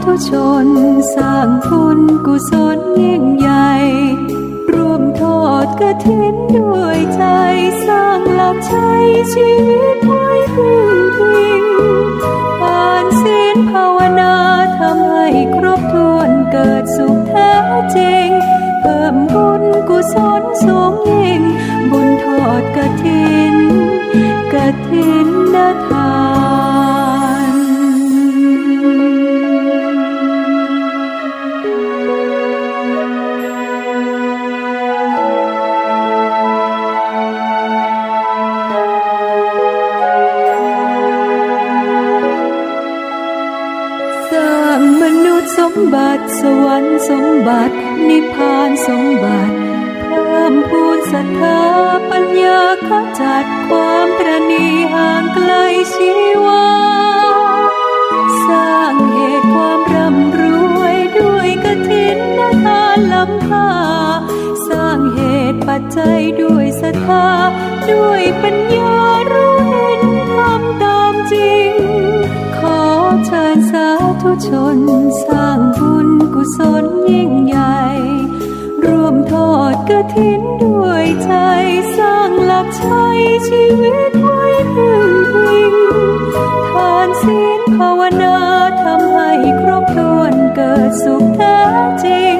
ธุชนสร้างบุญกุศลยิ่งใหญ่ร่วมทอดกฐินด้วยใจสร้างหลักชัยชีวิตไว้พึ่งพิงผ่านศีลภาวนาทำให้ครบถ้วนเกิดสุขแท้จริงเพิ่มบุญกุศลสูงยิ่งบุญทอดกฐินทานสร้างมนุษย์สมบัติสวรรค์สมบัตินิพพานสมบัติเพิ่มพูนศรัทธาปัญญาขจัดความตระหนี่ห่างไกลชีวาสร้างเหตุความร่ำรวยด้วยกฐินทานล้ำค่าสร้างเหตุปัจจัยด้วยศรัทธาด้วยปัญญารู้เห็นทำตามจริงขอเชิญสาธุชนสร้างบุญกุศลยิ่งใหญ่ร่วมทอดกฐินด้วยใจสร้างหลักชัยชีวิตไว้พึ่งพิงทานศีลภาวนาทำให้ครบถ้วนเกิดสุขแท้จริง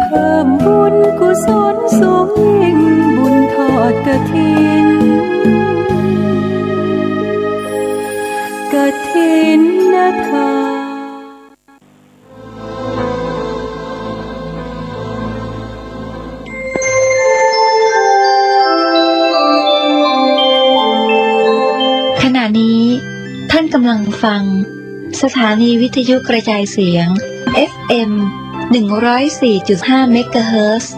เพิ่มบุญกุศลสูงยิ่งบุญทอดกฐินทานขณะนี้ท่านกำลังฟังสถานีวิทยุกระจายเสียง FM 104.5 เมกะเฮิรตซ์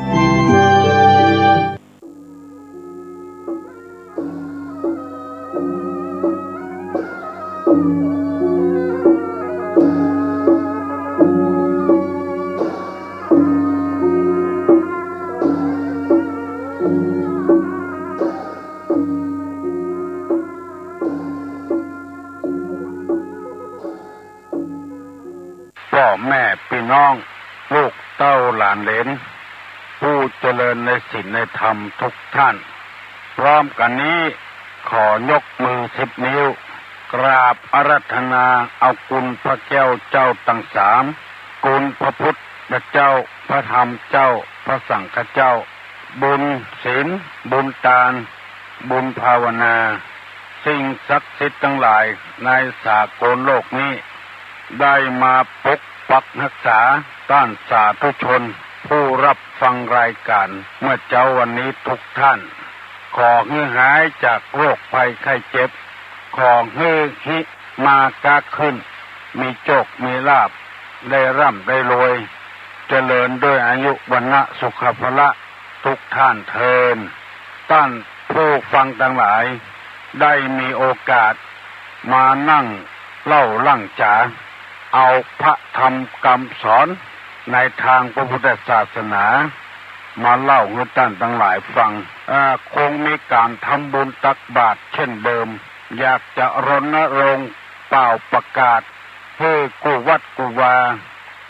พ่อแม่พี่น้องลูกเต้าหลานเหลนผู้เจริญในศีลในธรรมทุกท่านพร้อมกันนี้ขอยกมือ10 นิ้วกราบอาราธนาเอาคุณพระแก้วเจ้าทั้ง3คุณพระพุทธเจ้าพระธรรมเจ้าพระสังฆเจ้าบุญศีลบุญทานบุญภาวนาสิ่งศักดิ์สิทธิ์ทั้งหลายในสากลโลกนี้ได้มาปกปักรักษาต้านสาธุชนผู้รับฟังรายการเมื่อเจ้าวันนี้ทุกท่านขอให้หายจากโรคภัยไข้เจ็บขอให้หิมากาขึ้นมีโชคมีลาภได้ร่ำได้รวยเจริญด้วยอายุวรรณะสุขภละทุกท่านเทินท่านผู้ฟังทั้งหลายได้มีโอกาสมานั่งเล่าลั่งจ๋าเอาพระธรรมคำสอนในทางพระพุทธศาสนามาเล่าให้ท่านทั้งหลายฟังคงมีการทำบุญตักบาตรเช่นเดิมอยากจะรณรงค์เป่าประกาศให้กูวัดกูวา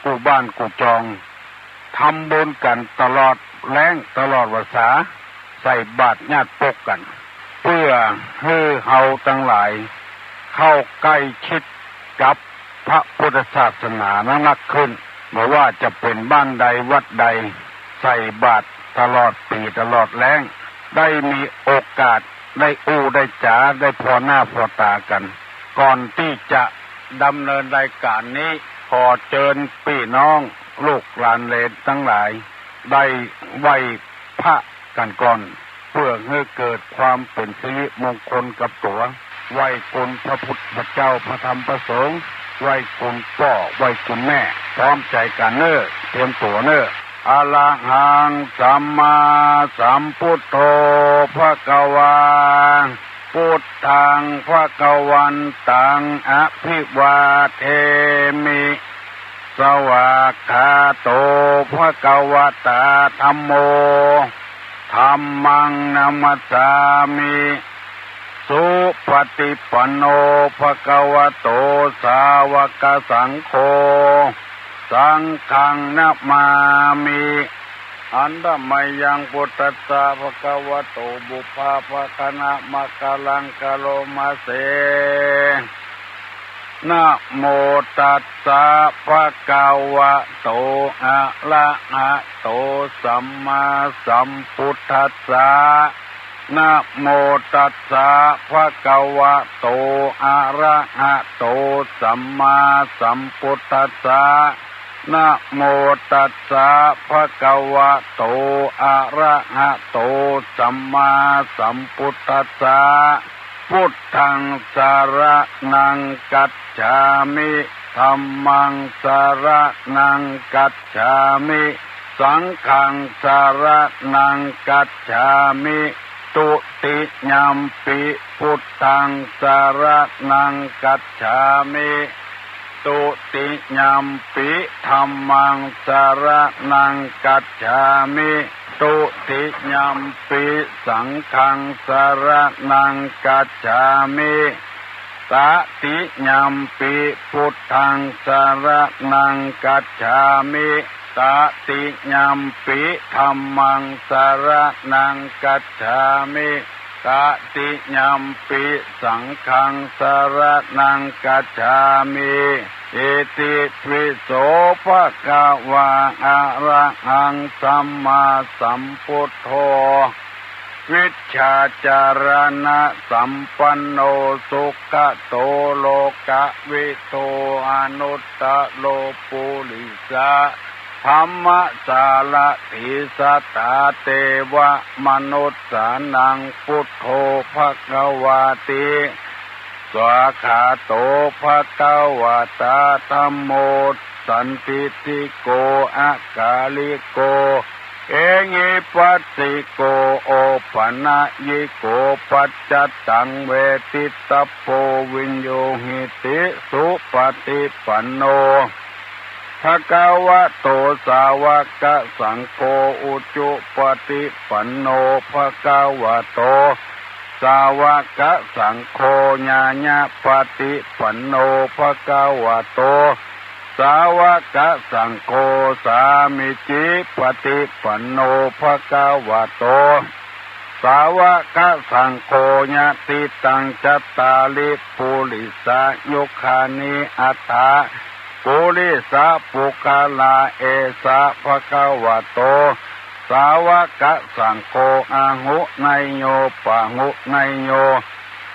กูบ้านกูจองทำบุญกันตลอดแล้งตลอดวาสาใส่บาตรญาติปกกันเพื่อให้เฮาทั้งหลายเข้าใกล้ชิดกับพระพุทธศาสนานักขึ้นไม่ว่าจะเป็นบ้านใดวัดใดใส่บาตรตลอดปีตลอดแล้งได้มีโอกาสได้อู้ได้จ๋าได้พอหน้าพอตากันก่อนที่จะดำเนินรายการนี้ขอเชิญพี่น้องลูกหลานเหลนทั้งหลายได้ไหว้พระกันก่อนเพื่อให้เกิดความเป็นสิริมงคลกับตัวไหว้คุณพระพุทธเจ้าพระธรรมพระสงฆ์ไหว้คุณพ่อไหว้คุณแม่พร้อมใจกันเน้อเตรียมตัวเน้ออะระหังสัมมาสัมพุทโธภควาพุทธังภวันตังอภิวาเทมิสวากขาโตภควตาธัมโมธัมมังนัมมัสสามิสุปฏิปันโนภควโตสาวกสังโฆ สังฆังนะมามิอันธรรมยังพุทธัสสะภะคะวะโตบุพพาภคะนะมะกะลังกะโลมาเสนะโมตัสสะภะคะวะโตอะระหะโตสัมมาสัมพุทธัสสะนะโมตัสสะภะคะวะโตอะระหะโตสัมมาสัมพุทธัสสะนะโมตัสสะภะคะวะโตอะระหะโตสัมมาสัมพุทธัสสะพุทธังสรณังกัจฉามิธัมมังสรณังกัจฉามิสังฆังสรณังกัจฉามิตุติยัมปิพุทธังสรณังกัจฉามิตุติยัมปิธัมมังสรณังกัจฉามิตุติยัมปิสังฆังสรณังกัจฉามิตติยัมปิพุทธังสรณังกัจฉามิตติยัมปิธัมมังสรณังกัจฉามิตติยัมปิสังฆังสรณังกัจฉามิอิติปิโสภะคะวะอะระหังสัมมาสัมพุทโธวิชชาจารณะสัมปันโนสุขโตโลกวิโตอนุตตโลปุริสะธัมมสารถิสัตตาเตวะมนุสสานังพุทโธภควาติสวากขาโตภควตาธัมโมสันติติโกอะกาลิโกเองิปัสสิโกโอปันญิโกปัจจตังเวทิตาโพวิญโยหิติสุปฏิปันโนภะคะวะโตสาวกสังโฆอุจุปฏิปันโนภะคะวะโตสาวกสังโฆญาญาปฏิปันโนภะคะวะโตสาวกสังโฆสามิจิปฏิปันโนภะคะวะโตสาวกสังโฆญาติตังจัตตาลิปุริสายุคานิอัตถาปุริสาปุคลาเอสะภะคะวะโตสาวกสังโฆอาหุไนโยปะหุไนโย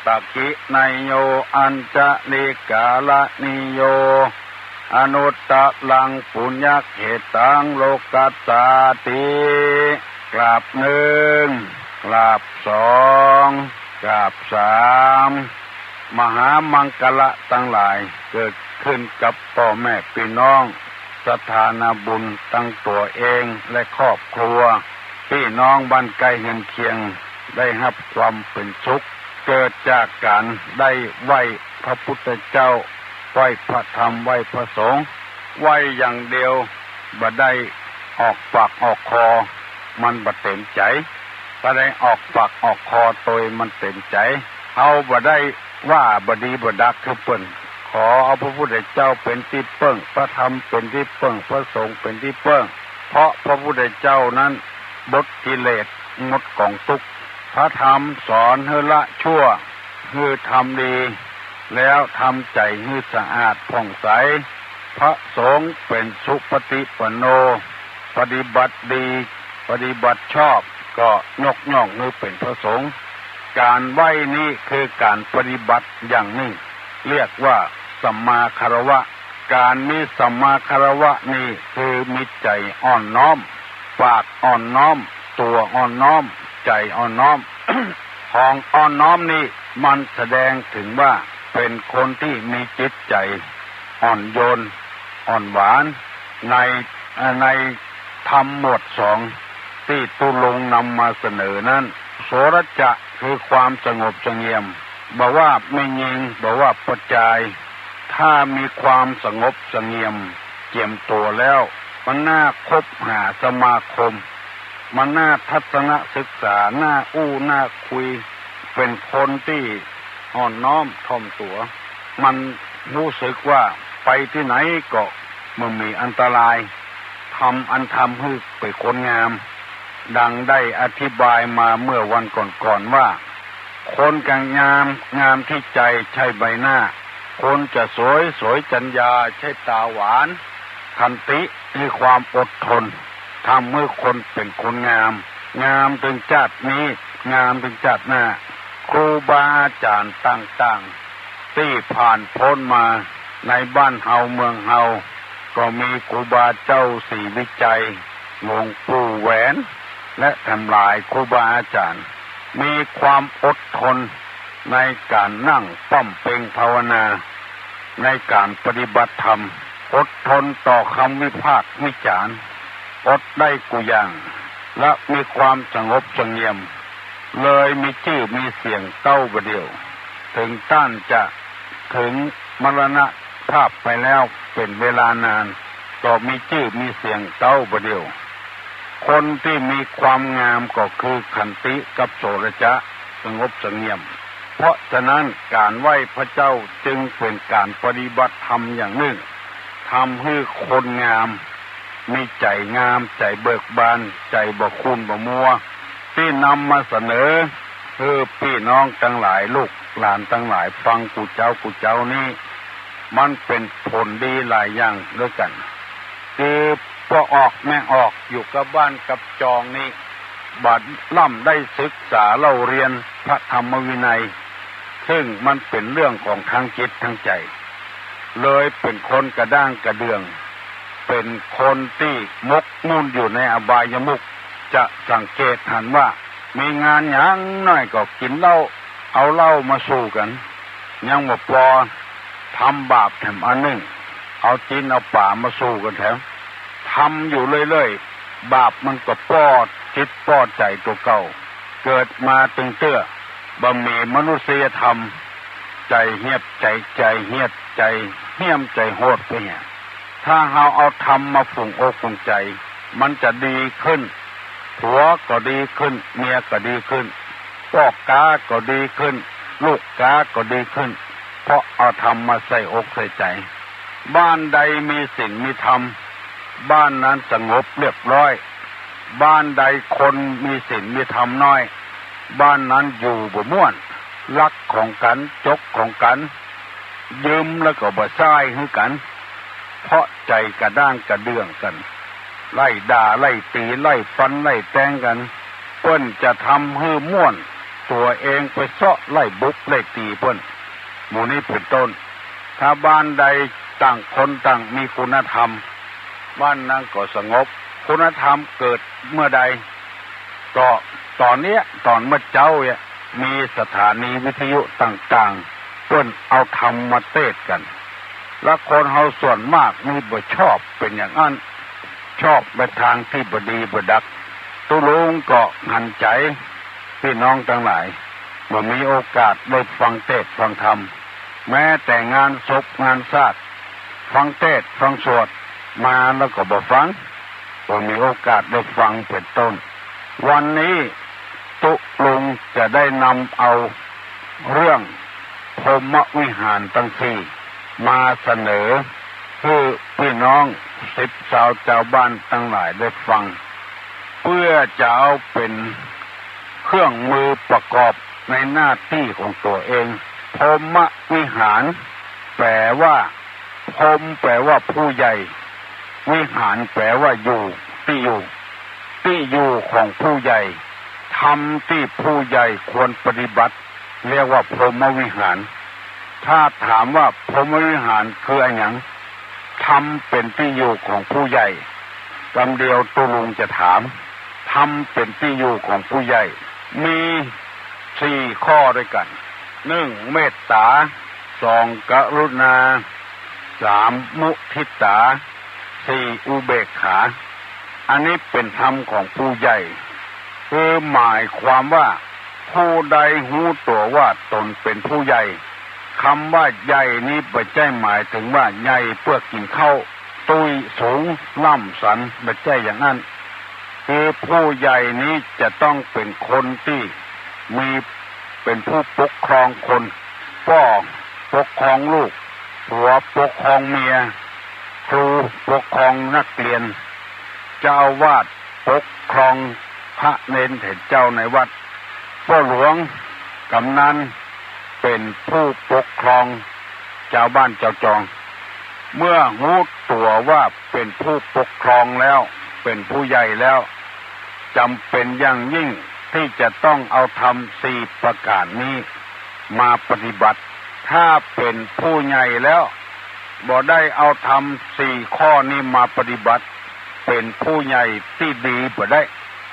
ตักขิไนโยอัญจลิกาลนิโยอนุตตลังปุญญเขตังโลกัสสาติกราบหนึ่งกราบสองกราบสามมหามังคละทั้งหลายเกิดขึ้นกับพ่อแม่พี่น้องสถานะบุญตั้งตัวเองและครอบครัวพี่น้องบ้านไกลเฮือนเคียงได้รับความเป็นสุขเกิดจากการได้ไหว้พระพุทธเจ้าไหว้พระธรรมไหว้พระสงฆ์ไหว้อย่างเดียวบ่ได้ออกปากออกคอมันบ่เต็มใจบ่ได้ออกปากออกคอโดยมันเต็มใจเอาบ่ได้ว่าบ่ดีบ่ดักคือเปิ้นขอเอาพระพุทธเจ้าเป็นที่เปิ้งพระธรรมเป็นที่เปิ้งพระสงฆ์เป็นที่เปิ้งเพราะพระพุทธเจ้านั้นบดกิเลสงดกองทุกข์พระธรรมสอนให้ละชั่วให้ทำดีแล้วทำใจให้สะอาดผ่องใสพระสงฆ์เป็นสุปฏิปันโนปฏิบัติดีปฏิบัติชอบก็ยกย่องให้เป็นพระสงฆ์การไหว้นี้คือการปฏิบัติอย่างนี้เรียกว่าสัมมาคารวะการมีสัมมาคารวะนี่คือมีใจอ่อนน้อมปากอ่อนน้อมตัวอ่อนน้อมใจอ่อนน้อม ของอ่อนน้อมนี่มันแสดงถึงว่าเป็นคนที่มีจิตใจอ่อนโยนอ่อนหวานในธรรมหมวดสองที่ตุลงนำมาเสนอนั้นโสรจะคือความสงบเสงี่ยมบอกว่าไม่ยิงบอกว่าปัจจัยถ้ามีความสงบเสงี่ยมเจียมตัวแล้วมันน่าคบหาสมาคมมันน่าทัศนศึกษาน่าน่าคุยเป็นคนที่อ่อนน้อมถ่อมตัวมันรู้สึกว่าไปที่ไหนก็ เมื่อมีอันตรายทำอันทำให้เป็นคนงามดังได้อธิบายมาเมื่อวันก่อนๆว่าคนกางงามที่ใจใช่ใบหน้าคนจะสวยจัญญาใช่ตาหวานขันติคือความอดทนทำให้คนเป็นคนงามถึงชาตินี้งามถึงชาติหน้าครูบาอาจารย์ต่างๆที่ผ่านพ้นมาในบ้านเฮาเมืองเฮาก็มีครูบาเจ้าศรีวิจัยหลวงปู่แหวนและทำลายครูบาอาจารย์มีความอดทนในการนั่งป้อมเพ่งภาวนาในการปฏิบัติธรรมอดทนต่อคำวิพากษ์วิจารณ์อดได้กุอย่างและมีความสงบเสงี่ยมเลยมีชื่อมีเสียงเต้าประเดียวถึงต้านจะถึงมรณภาพไปแล้วเป็นเวลานานก็มีชื่อมีเสียงเต้าประเดียวคนที่มีความงามก็คือขันติกับโสรจะสงบเสงี่ยมเพราะฉะนั้นการไหว้พระเจ้าจึงเป็นการปฏิบัติธรรมอย่างหนึ่งทำให้คนงามมีใจงามใจเบิกบานใจบ่คุณบ่มัวที่นำมาเสนอคือพี่น้องทั้งหลายลูกหลานทั้งหลายฟังกูเจ้านี้มันเป็นผลดีหลายอย่างด้วยกันคือพอออกแม่ออกอยู่กับบ้านกับจองนี้บัดล่ำได้ศึกษาเล่าเรียนพระธรรมวินัยซึ่งมันเป็นเรื่องของทางจิตทางใจเลยเป็นคนกระด้างกระเดืองเป็นคนที่มกมุ่นอยู่ในอบายมุขจะสังเกตหันว่ามีงานหยังน้อยก็กินเหล้าเอาเหล้ามาสู้กันยังบ่พอทำบาปแถมอันหนึ่งเอาจีนเอาป่ามาสู้กันแถมทำอยู่เรื่อยๆบาปมันก็ปอดจิตปอดใจตัวเก่าเกิดมาตึงเตื้อบะมีมนุษยธรรมใจเหียบใจเหียบใจเหี้ยมใจโหดไปเนี่ยถ้าเราเอาธรรมมาฝุ่งอกฝุ่งใจมันจะดีขึ้นผัวก็ดีขึ้นเมียก็ดีขึ้นพ่อกาก็ดีขึ้นลูกกาก็ดีขึ้นเพราะเอาธรรมมาใส่อกใส่ใจบ้านใดมีศีลมีธรรมบ้านนั้นสงบเรียบร้อยบ้านใดคนมีศีลมีธรรมน้อยบ้านนั้นอยู่บ่ม่วนลักของกันจกของกันยืมแล้วก็บ่ซ้ายให้กันเพราะใจกระด้างกระเดื่องกันไล่ด่าไล่ตีไล่ฟันไล่แทงกันเพิ่นจะทำให้ม่วนตัวเองไปเซาะไล่บุกไล่ตีเพิ่นหมู่นี้เป็นต้นถ้าบ้านใดต่างคนต่างมีคุณธรรมบ้านนั้นก็สงบคุณธรรมเกิดเมื่อใดก็ตอนเมื่อเจ้าเนี่ยมีสถานีวิทยุต่างๆเพิ่นเอาธรรมมาเทศกันและคนเฮาส่วนมากนี่บ่ชอบเป็นอย่างนั้นชอบไปทางที่บดีบดักตุลุงก็หันใจพี่น้องทั้งหลายเมื่อมีโอกาสได้ฟังเทศฟังธรรมแม้แต่งานศพงานชาติฟังเทศฟังสวดมาแล้วก็บ่ฟังบ่มีโอกาสได้ฟังเป็นต้นวันนี้ตุลุงจะได้นำเอาเรื่องพรหมวิหารตั้งสี่มาเสนอคือพี่น้องศิษย์ชาวบ้านทั้งหลายได้ฟังเพื่อจะเอาเป็นเครื่องมือประกอบในหน้าที่ของตัวเองพรหมวิหารแปลว่าพรหมแปลว่าผู้ใหญ่วิหารแปลว่าอยู่ที่อยู่ของผู้ใหญ่ทำที่ผู้ใหญ่ควรปฏิบัติเรียกว่าพรหมวิหารถ้าถามว่าพรหมวิหารคืออะไรอย่างทำเป็นที่อยู่ของผู้ใหญ่คำเดียวตุลุงจะถามทำเป็นที่อยู่ของผู้ใหญ่มี4 ข้อด้วยกัน1เมตตา2กรุณา3มุทิตา4อุเบกขาอันนี้เป็นธรรมของผู้ใหญ่คือหมายความว่าผู้ใดรู้ตัวว่าตนเป็นผู้ใหญ่คำว่าใหญ่นี้ไม่ใช่หมายถึงว่าใหญ่เพื่อกินข้าวตุยสูงล่ำสันไม่ใช่อย่างนั้นคือผู้ใหญ่นี้จะต้องเป็นคนที่มีเป็นผู้ปกครองคนพ่อปกครองลูกผัวปกครองเมีย ครูปกครองนักเรียนเจ้าอาวาสปกครองพระเนนเจ้าในวัดพ่อหลวงกำนันเป็นผู้ปกครองชาวบ้านเจ้าจองเมื่อรู้ตัวว่าเป็นผู้ปกครองแล้วเป็นผู้ใหญ่แล้วจำเป็นอย่างยิ่งที่จะต้องเอาธรรม4ประการนี้มาปฏิบัติถ้าเป็นผู้ใหญ่แล้วบ่ได้เอาธรรม4ข้อนี้มาปฏิบัติเป็นผู้ใหญ่ที่ดีบ่ได้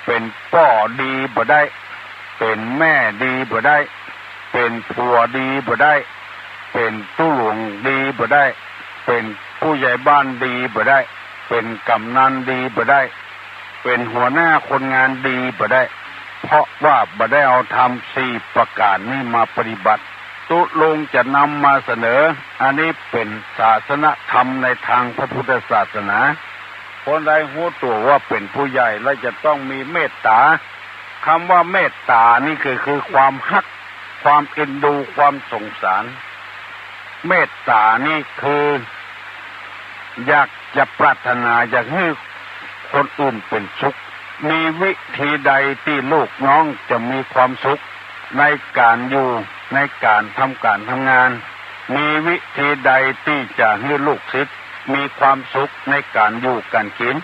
เป็นพ่อดีบ่ได้เป็นแม่ดีบ่ได้เป็นผัวดีบ่ได้เป็นตู้หลวงดีบ่ได้เป็นผู้ใหญ่บ้านดีบ่ได้เป็นกำนันดีบ่ได้เป็นหัวหน้าคนงานดีบ่ได้เพราะว่าบ่ได้เอาธรรม4ประการนี้มาปฏิบัติตุลงจะนำมาเสนออันนี้เป็นศาสนธรรมในทางพระพุทธศาสนาคนใดรู้ตัวว่าเป็นผู้ใหญ่แล้วจะต้องมีเมตตาคำว่าเมตตานี่คือความฮักความเอ็นดูความสงสารเมตตานี่คืออยากจะปรารถนาอยากให้คนอื่นเป็นสุขมีวิธีใดที่ลูกน้องจะมีความสุขในการอยู่ในการทำงานมีวิธีใดที่จะให้ลูกศิษย์มีความสุขในการอยู่การกิน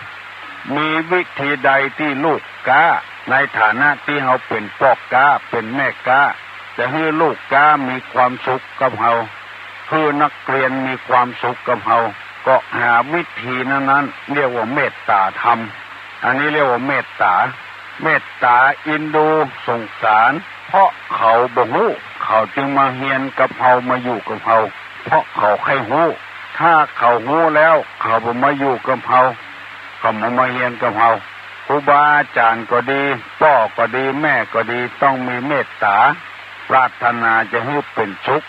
มีวิธีใดที่ลูกก้าในฐานะที่เขาเป็นพ่อก้าเป็นแม่ก้าจะให้ลูกก้ามีความสุขกับเขาคือนักเรียนมีความสุขกับเขาก็หาวิธีนั้นเรียกว่าเมตตาธรรมอันนี้เรียกว่าเมตตาอินดูสงสารเพราะเขาบ่รู้เขาจึงมาเฮียนกับเขามาอยู่กับเขาเพราะเขาใครรู้ถ้าเขารู้แล้วเขาบ่มาอยู่กับเขาเขามาเฮียนกับเขาครูบาอาจารย์ก็ดีพ่อก็ดีแม่ก็ดีต้องมีเมตตาปรารถนาจะให้เป็นสุข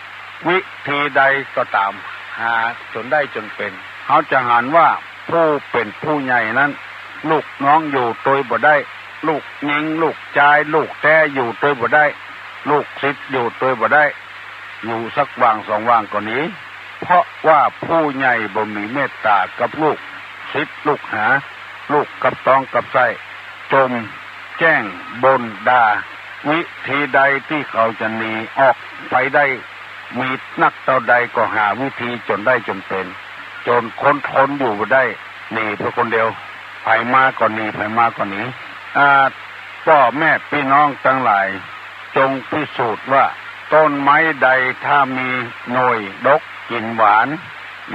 วิธีใดก็ตามหาจนได้จนเป็นเขาจะหันว่าผู้เป็นผู้ใหญ่นั้นลูกน้องอยู่โดยบ่ได้ลูกหญิงลูกชายลูกแท้อยู่โดยบ่ได้ลูกศิษย์อยู่โดยบ่ได้อยู่สักว่างสองว่างก็หนีเพราะว่าผู้ใหญ่บ่มีเมตตากับลูกศิษย์ลูกหาลูกกับต้องกับไส้จมแจ้งบนด่าวิธีใดที่เขาจะหนีออกไปได้มีนักเท่าใดก็หาวิธีจนได้จนเป็นจนคนทนอยู่บ่ได้หนีเพื่อคนเดียวไผมาก็หนีไผมาก็หนีพ่อแม่พี่น้องทั้งหลายจงพิสูจน์ว่าต้นไม้ใดถ้ามีหน่วยดกกลิ่นหวาน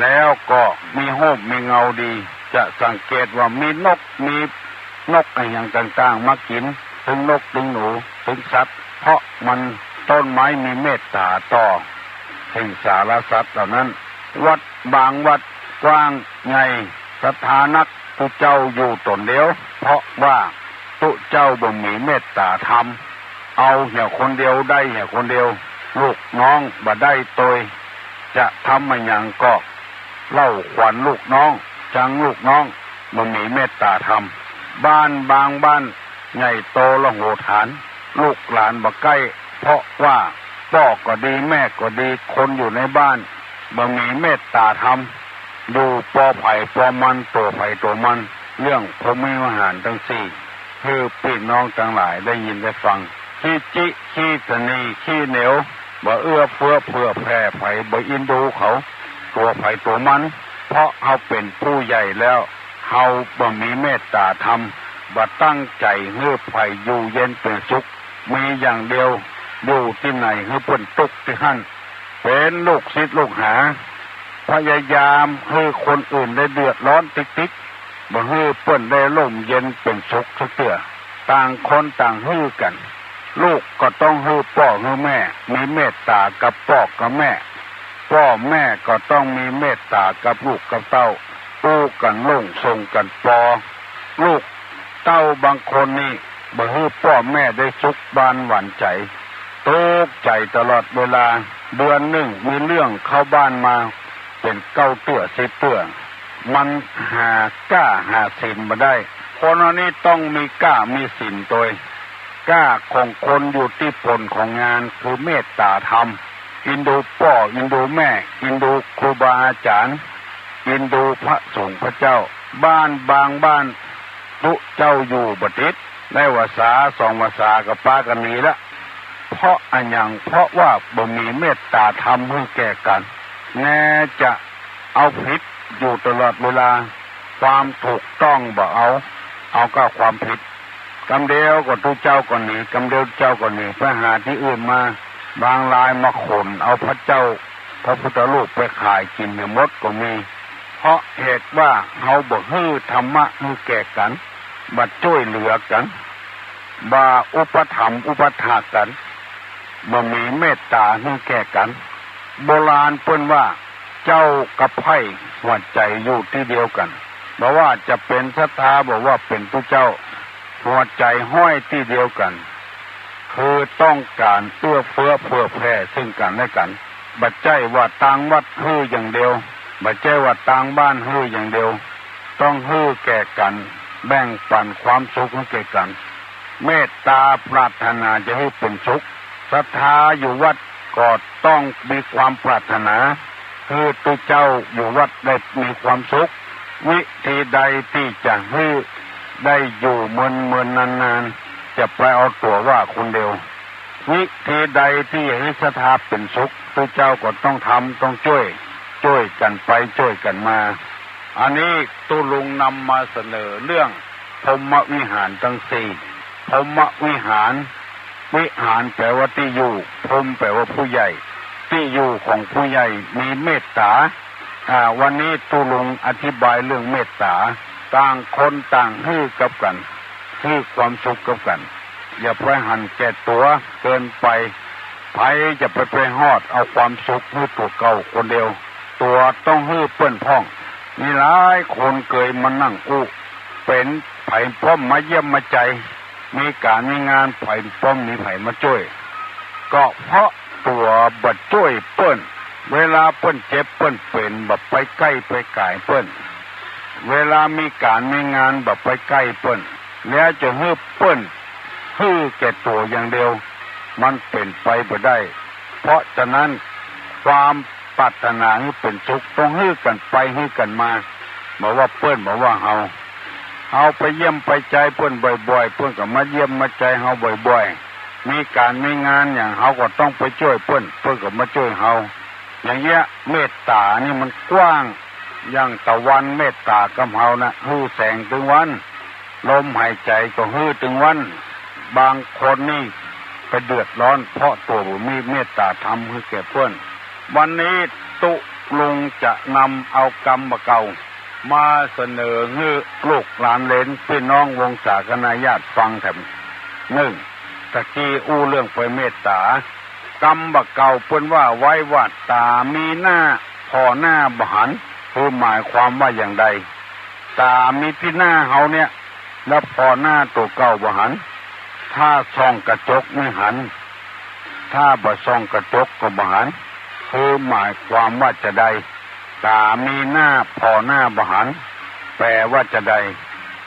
แล้วก็มีโฮบมีเงาดีจะสังเกตว่ามีนกอะไรอย่างต่างๆมากินถึงนกถึงหนูถึงสัตว์เพราะมันต้นไม้มีเมตตาต่อสิ่งสารสัตว์เหล่านั้นวัดบางวัดกว้างใหญ่สถานักตุเจ้าอยู่ตนเดียวเพราะว่าตุเจ้าบ่มีเมตตาธรรมเอาเหี่ยคนเดียวได้เหี่ยคนเดียวลูกน้องบ่ได้โตยจะทำมาอย่างก็เล่าขวัญลูกน้องจังลูกน้องบ่มีเมตตาธรรมบ้านบางบ้านใหญ่โตละโหฐานลูกหลานบ่ใกล้เพราะว่าพ่อก็ดีแม่ก็ดีคนอยู่ในบ้านบ่มีเมตตาธรรมดูปอไผ่ปอมันตัวไผ่ตัวมันเรื่องพรหมิวิหารทั้งสี่คือพี่น้องทั้งหลายได้ยินได้ฟังขี้จิขี้ตนีขี้เหนียวบ่เอื้อเฟื้อเผื่อแผ่ไผ่บ่อินดูเขาตัวไผ่ตัวมันเพราะเขาเป็นผู้ใหญ่แล้วเขาบ่มีเมตตาธรรมบ่ตั้งใจให้ไผ่อยู่เย็นเป็นสุขมีอย่างเดียวอยู่ที่ไหนให้เพิ่นตุกที่หั่นเป็นลูกศิษย์ลูกหาพยายามให้คนอื่นได้เดือดร้อนติ๊กบ่ให้เพิ่นได้ร่มเย็นเป็นสุขสักเทื่อต่างคนต่างฮื้อกันลูกก็ต้องฮื้อพ่อฮื้อแม่มีเมตตากับพ่อกับแม่พ่อแม่ก็ต้องมีเมตตากับลูกกับเต้าอู้กันลงส่งกันปอลูกเต้าบางคนนี่บ่ให้พ่อแม่ได้สุขบานหวั่นใจตกใจตลอดเวลาเดือนหนึ่งมีเรื่องเข้าบ้านมาเป็น9 ตัว10 ตัวมันหากล้าหาศีลมาได้คนอันนี้ต้องมีกล้ามีศีลตัวกล้าของคนอยู่ที่ผลของงานคือเมตตาธรรมอินดูพ่ออินดูแม่อินดูครูบาอาจารย์ อินดูพระสงฆ์พระเจ้าบ้านบางบ้านตุเจ้าอยู่บดิษได้วาสาสองวาสากับป้ากันนี้ละเพราะอันอย่างเพราะว่าบ่มีเมตตาธรรมให้แก่กันแน่จะเอาผิดอยู่ตลอดเวลาความถูกต้องบ่เอาก็ความผิดกำเดียวก็ตุเจ้าก่อนนี้กำเดียวเจ้าก่อนนี้ไปหาที่อื่นมาบางรายมาขนเอาพระเจ้าพระพุทธรูปไปขายกินเนี่ยมดก็มีเพราะเหตุว่าเฮาบ่ฮื้อธรรมะให้แก่กันบ่ช่วยเหลือกันบ่อุปถัมภ์อุปถากกันบ่มีเมตตาให้แก่กันโบราณเพิ่นว่าเจ้ากับไผ่หัวใจอยู่ที่เดียวกันบ่ว่าจะเป็นศรัทธาบ่ว่าเป็นผู้เจ้าหัวใจห้อยที่เดียวกันคือต้องการเอื้อเฟื้อเผื่อแผ่ซึ่งกันและกันบ่ใช่ว่าต่างวัดฮื้ออย่างเดียวบ่ใช่ว่าต่างบ้านฮื้ออย่างเดียวต้องฮื้อแก่กันแบ่งปันความสุขให้แก่กันเมตตาปรารถนาจะให้เป็นสุขศรัทธาอยู่วัดก็ต้องมีความปรารถนาคือตัวเจ้าอยู่วัดได้มีความสุขวิธีใดที่จะให้ได้อยู่เมือนนานๆจะไปเอาตัวว่าคนเดียววิธีใดที่ให้ศรัทธาเป็นสุขตัวเจ้าก็ต้องทำต้องช่วยกันไปช่วยกันมาอันนี้ตุลุงนำมาเสนอเรื่องพรหมวิหารทั้งสี่พรหมวิหารวิหารแปลว่าที่อยู่พรหมแปลว่าผู้ใหญ่ที่อยู่ของผู้ใหญ่มีเมตตาวันนี้ตุลุงอธิบายเรื่องเมตตาต่างคนต่างให้กับกันให้ความสุขกับกันอย่าไปหันแก่ตัวเกินไปไผจะไปฮอดเอาความสุขให้ตัวเก่าคนเดียวตัวต้องให้เปิ้นพ้องมีหลายคนเคยมานั่งอู้เป็นไผพ้อมมาเยี่ยมมาใจมีการมีงานไผพ้อมมีไผมาช่วยก็เพราะตัวบัดช่วยเปิ้นเวลาเปิ้นเจ็บเปิ้นเป็นแบบไปใกล้ไปไกลเปิ้นเวลามีการมีงานแบบไปใกล้เปิ้นแล้วจะฮื้อเปิ้นฮื้อแก่ตัวอย่างเดียวมันเป็นไปบ่ได้เพราะฉะนั้นความปรารถนาให้เป็นสุขต้องฮื้อกันไปฮื้อกันมาบอกว่าเปิ้นบอกว่าเฮาไปเยี่ยมไปใจเปิ้นบ่อยๆเปิ้นก็มาเยี่ยมมาใจเฮาบ่อยๆมีการมีงานอย่างเฮาก็ต้องไปช่วยเปิ้นก็มาช่วยเฮาอย่างเงี้ยเมตตานี่มันกว้างอย่างตะวันเมตตากับเฮานะฮื้อแสงถึงวันลมหายใจก็ฮื้อถึงวันบางคนนี่ไปเดือดร้อนเพราะตัวมีเมตตาธรรมให้แก่เพื่อนวันนี้ตุลุงจะนำเอากรรมเก่ามาเสนอให้ลูกหลานเหลนพี่น้องวงศาคณาญาติฟังแถมหนึ่งตะกี้อู้เรื่องไปเมตตากรรมเก่าเพิ่นว่าไว้ว่าตามีหน้าพอหน้าบหันคือหมายความว่าอย่างใดตามีที่หน้าเฮาเนี่ยแล้วพอหน้าตัวเก่าบหันถ้าส่องกระจกไม่หันถ้าบ่ส่องกระจกก็บ่หันคือหมายความว่าจะใดตามีหน้าพอหน้าบหันแปลว่าจะใด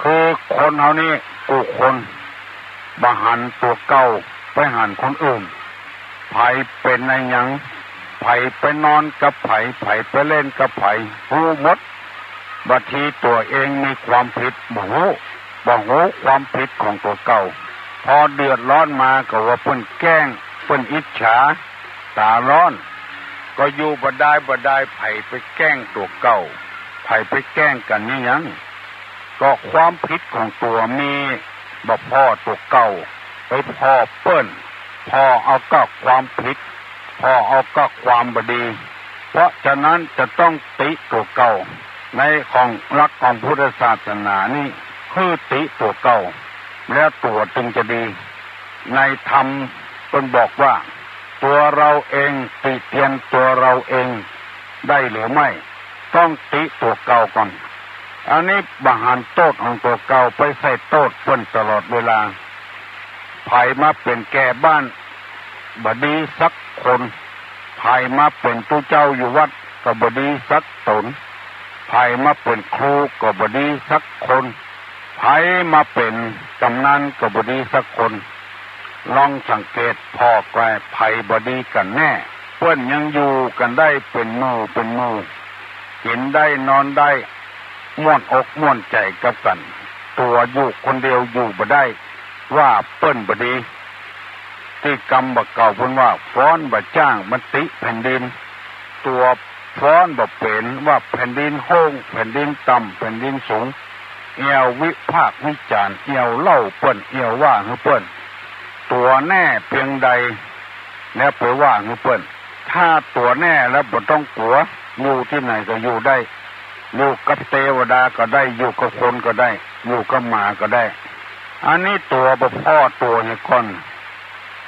คือคนเฮานี่กูคนบ่หันตัวเก่าไปหันคนอื่นไผเป็นอะไรหยังไผไปนอนกับไผไปเล่นกับไผหูหมดบัดทีตัวเองมีความผิดบ่ฮู้ความผิดของตัวเก่าพอเดือดร้อนมาก็ว่าเพิ่นแกล้งเพิ่นอิจฉาตาร้อนก็อยู่บ่ได้ไผไปแกล้งตัวเก่าไผไปแกล้งกันนี่หยังก็ความผิดของตัวมีบ่พ่อตัวเก่าไปพ่อเปิ้นพ่อเอาก็ความผิดพ่อเอาก็ความบดีเพราะฉะนั้นจะต้องติตัวเก่าในของรักของพุทธศาสนานี่คือติตัวเก่าแล้วตัวจึงจะดีในธรรมเพิ่นบอกว่าตัวเราเองติเตียนตัวเราเองได้หรือไม่ต้องติตัวเก่าก่อนอันนี้บหันโทษของตัวเก่าไปใส่โทษเพิ่นตลอดเวลาไผมาเป็นแก่บ้านบดีสักคนไผมาเป็นตู้เจ้าอยู่วัดก็บดีสักตนไผมาเป็นครูก็บดีสักคนไผมาเป็นกำนันก็บดีสักคนลองสังเกตพ่อแก่ไผบดีกันแน่เพิ่นยังอยู่กันได้เป็นหมู่ กินได้นอนได้ม่วนอกม่วนใจกับกันตัวอยู่คนเดียวอยู่บ่ได้ว่าเปิ้นบ่ดีที่กรรมบ่เก่าเพิ่นว่าฟ้อนบ่จ้างมันติแผ่นดินตัวฟ้อนบ่เป็นว่าแผ่นดินโห้งแผ่นดินต่ำแผ่นดินสูงเอียววิพากษ์วิจารณ์เอียวเล่าเปิ้นเอียวว่าคือเปิ้นตัวแน่เพียงใดแล้วไปว่าคือเปิ้นถ้าตัวแน่แล้วบ่ต้องกลัวอยู่ที่ไหนก็อยู่ได้อยู่กับเทวดาก็ได้อยู่กับคนก็ได้อยู่กับหมาก็ได้อันนี้ตัวบ่พ่อตัวเนี่ยก่อน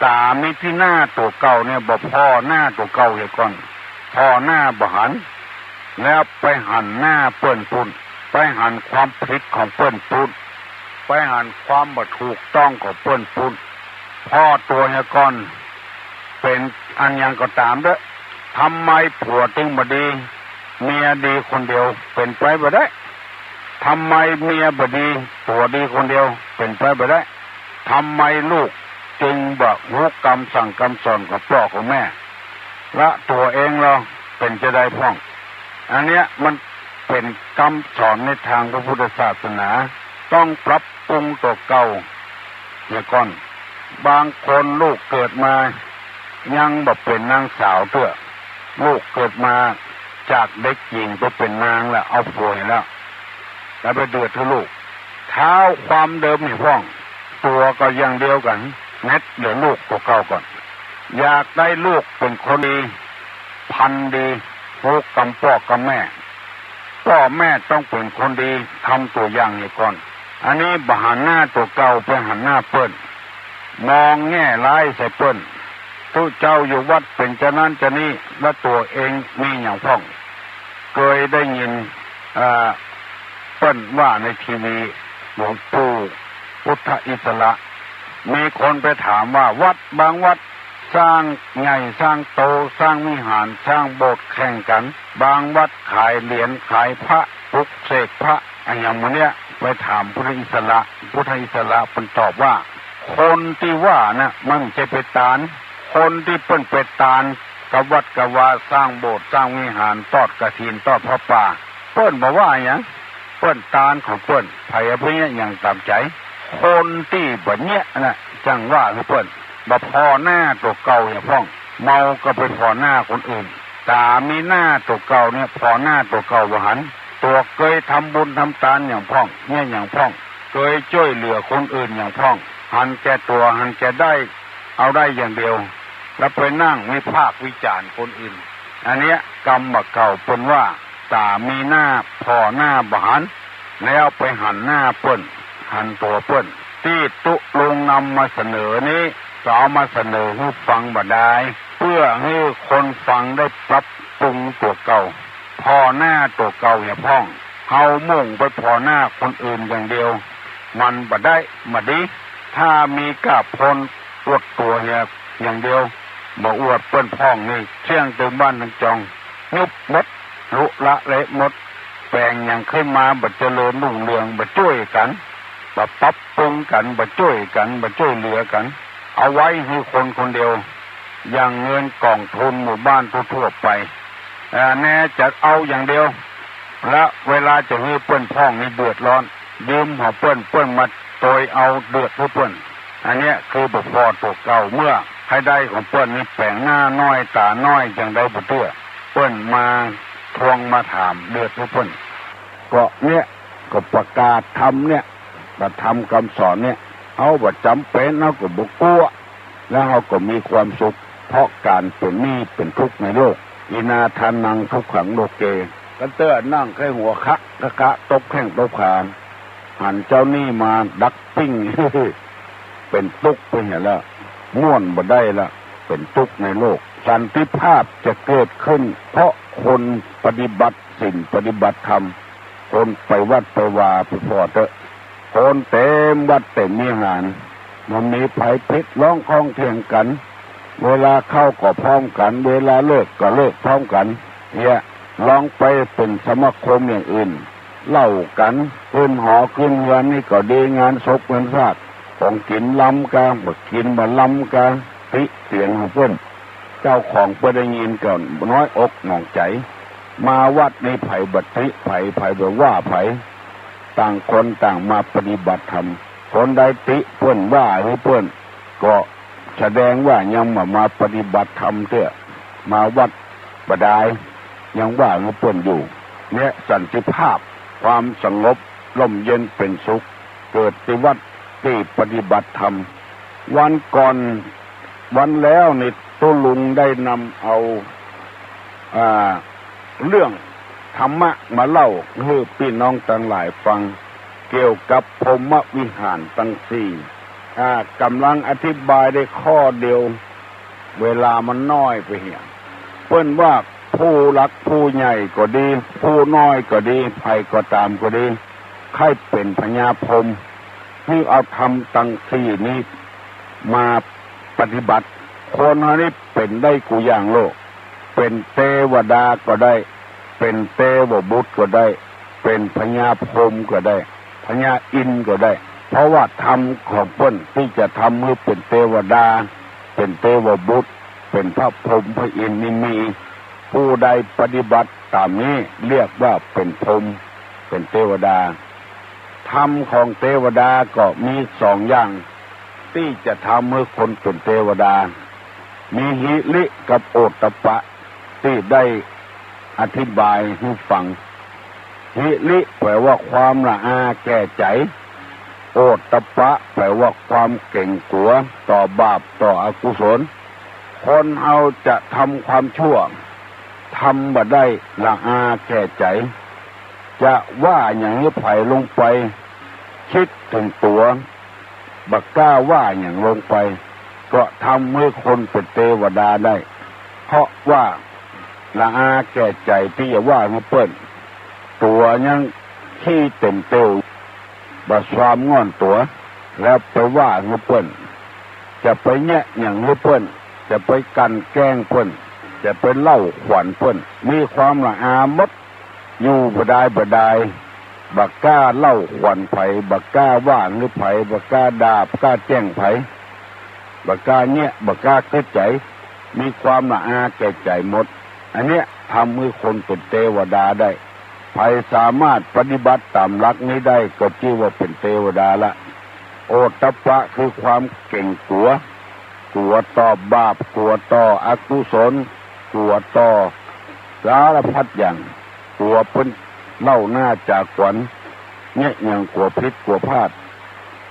ตามีที่หน้าตัวเก่าเนี่ยบ่พ่อหน้าตัวเก่าเนี่ยก่อนพ่อหน้าบ่หันแล้วไปหันหน้าเปิ้นปุ่นไปหันความผิดของเปิ้นปุ่นไปหันความบ่ถูกต้องของเปิ้นปุ่นพ่อตัวเนี่ยก่อนเป็นอันยังก็ตามเด้อทำไมผัวถึงบ่ดีเมียดีคนเดียวเป็นไปบ่ได้ทำไมเมียบ่ดีผัวดีคนเดียวเป็นไปบ่ได้ทำไมลูกจึงบ่รู้กรรมสั่งกรรมสอนของพ่อของแม่และตัวเองเราเป็นจะได้พ้องอันเนี้ยมันเป็นคำสอนในทางพระพุทธศาสนาต้องปรับปรุงตัวเก่าเนี่ยก่อนบางคนลูกเกิดมายังบ่เป็นนางสาวเถอะลูกเกิดมาจากเด็กหญิงไปเป็นนางแล้วเอาป่วยแล้วไปเดือดทุลูกเท้าความเดิมนี่พ้องตัวก็อย่างเดียวกันเน็ตเหลือลูกตัวเก่าก่อนอยากได้ลูกเป็นคนดีพันดีรู้กำพ่อกำแม่พ่อแม่ต้องเป็นคนดีทำตัวอย่างนี่ก่อนอันนี้บหันหน้าตัวเก่าไปหันหน้าเปิ้นมองแง่ร้ายใส่เปิ้นตู้เจ้าอยู่วัดเป็นจะนั้นจะนี้และตัวเองมีอย่างพ้องเคยได้ยินเปิ้นว่าในทีวีหลวงปู่พุทธอิสระมีคนไปถามว่าวัดบางวัดสร้างใหญ่สร้างโตสร้างวิหารสร้างโบสถ์แข่งกันบางวัดขายเหรียญขายพระปลุกเสกพระอย่างมันเนี้ยไปถามพุทธอิสระเป็นตอบว่าคนที่ว่านะมันจะไปตานคนที่เปิ้นไปตานกับวัดกับวาสร้างโบสถ์สร้างวิหารทอดกฐินทอดพระป่าเปิ้นบอกว่าอย่างเปิ้นตานของเปิ้นไผอภิญญาอย่างตามใจคนที่บ่เนี้ยนะจังว่าคือเปิ้นบ่พอหน้าตัวเก่าอย่างพ้องเมาก็ไปพอหน้าคนอื่นตามีหน้าตัวเก่าเนี่ยพอหน้าตัวเก่าบ่หันตัวเคยทำบุญทำทานอย่างพ้องเนี่ยอย่างพ้องเคยช่วยเหลือคนอื่นอย่างพ้องหันแก่ตัวหันแก่ได้เอาได้อย่างเดียวแล้วไปนั่งวิพากษ์วิจารณ์คนอื่นอันเนี้ยกรรมบ่เก่าเปิ้นว่าตามีหน้าพอหน้าบ่หันแล้วไปหันหน้าเปิ้นหันตัวเปิ้นที่ตุลงนำมาเสนอนี้ก็เอามาเสนอให้ฟังบ่ได้เพื่อให้คนฟังได้ปรับปรุงตัวเก่าพอหน้าตัวเก่าอย่าพ้องเฮามุ่งไปพอหน้าคนอื่นอย่างเดียวมันบ่ได้มาดีถ้ามีกาบพลอวดตัวอย่างเดียวบ่อวดเปิ้นพ้องนี่เชี่ยงตึงบ้านทั้งจองยุบหมดลุละเละหมดแปลงอย่างขึ้นมาบ่เจริญรุ่งเรืองบ่ช่วยกันบ่ปรับปรุงกันบ่ช่วยกันบ่ช่วยเหลือกันเอาไว้ให้คนคนเดียวอย่างเงินกองทุนหมู่บ้านทั่วๆไปแน่จะเอาอย่างเดียวและเวลาจะให้เปิ้นพ้องนี่เดือดร้อนยืมหัวเปิ้นมาโดยเอาเดือดเปิ้นอันเนี้ยคือบ่พอตัวเก่าเมื่อให้ได้ของเปิ้นนี่แปลงหน้าน้อยตาน้อยจังได้บ่เตื้อเปิ้นมาทวงมาถามเดือดเปิ้นก็เนี้ยก็ประกาศทำเนี่ยประทำคำสอนเนี่ยเอาบ่จำเป็นเอาก็บ่กลัวแล้วเฮาก็มีความสุขเพราะการเป็นหนี้เป็นทุกข์ในโลกอินาทานังทุกขังโลเกกันเตื้อนั่งแค่หัวคะตบแข้งตบขาหันเจ้าหนี้มาดักปิ้ง เป็นทุกข์ไปเห็นแล้วม่วนบ่ได้ละเป็นทุกข์ในโลกสันติภาพจะเกิดขึ้นเพราะคนปฏิบัติศีลปฏิบัติธรรมคนไปวัดไปวาไปพอเถอะคนเต็มวัดเต็มมีงานมันมีไผพิษร้องคล้องเถียงกันเวลาเข้าก็พร้อมกันเวลาเลิกก็เลิกพร้อมกันเนี่ยลองไปเป็นสมาคมอย่างอื่นเล่ากันขึ้นหอขึ้นเรือนนี่ก็ดีงานศพงานราษฎร์ของกินล้ำกันบ่กินบ่ล้ำกันติเสียงของเพิ่นเจ้าของเพิ่นได้ยินก่อนน้อยอกหนองใจ มาวัดนี้ไผ่บัติไผ่แบบว่าไผ่ต่างคนต่างมาปฏิบัติธรรมคนใดติเพื่อนว่าหรือเพื่อนก็แสดงว่ายังมาปฏิบัติธรรมเถอะมาวัดบดายยังว่าหรือเพื่อนอยู่เนี่ยสันติภาพความสงบร่มเย็นเป็นสุขเกิดที่วัดที่ปฏิบัติธรรมวันก่อนวันแล้วนี่ตุลุงได้นำเอาเรื่องธรรมะมาเล่าให้พี่น้องทั้งหลายฟังเกี่ยวกับพรหมวิหารทั้งสี่กำลังอธิบายได้ข้อเดียวเวลามันน้อยไปเหี่ยเพิ่นว่าผู้รักผู้ใหญ่ก็ดีผู้น้อยก็ดีใครก็ตามก็ดีใครเป็นพญาพรหมที่เอาธรรมทั้งสี่นี้มาปฏิบัติคนนี้เป็นได้กูอย่างโลกเป็นเทวดาก็ได้เป็นเทวบุตรก็ได้เป็นพญาพรหมก็ได้พญาอินทร์ก็ได้เพราะว่าธรรมของเพิ่นที่จะทำให้เป็นเทวดาเป็นเทวบุตรเป็นพระพรหมพระอินทร์นี่มีผู้ใดปฏิบัติตามนี้เรียกว่าเป็นพรหมเป็นเทวดาธรรมของเทวดาก็มีสองอย่างที่จะทำให้คนเป็นเทวดามีหิริกับโอตตัปปะที่ได้อธิบายให้ฟังหิริแปลว่าความละอาแก่ใจโอตตัปปะแปลว่าความเก่งกลัวต่อบาปต่ออกุศลคนเราจะทำความชั่วทำบ่ได้ละอาแก่ใจจะว่าอย่างนี้ไผ่ลงไปคิดถึงตัวบักกล้าว่าอย่างลงไปก็ทำให้คนเป็นเทวดาได้เพราะว่าละอาแก่ใจที่จะว่าให้เปิ้นตัวยังขี้เต็มเตียวบะความง่อนตัวแล้วไปว่าให้เปิ้นจะไปแยะอย่างให้เปิ้นจะไปกันแกล้งเปิ้นจะไปเล่าขวัญเปิ้นมีความละอามดอยู่บ่ได้บักกล้าเล่าขวัญไผบักกล้าว่าหรือไผบักกล้าด่าบักกล้าแจ้งไผบักกล้าเนี่ยบักกล้าเกิดใจมีความละอาแก่ใจหมดอันเนี้ยทำให้คนเป็นเทวดาได้ไผสามารถปฏิบัติตามหลักนี้ได้ก็ชื่อว่าเป็นเทวดาละโอตตัปปะคือความเก่งกลัวต่อบาปกลัวต่ออกุศลกลัวต่อสารพัดอย่างกลัวเพิ่นเล่าหน้าจากขวัญเนี่ยอย่างกลัวพิษกลัวพลาด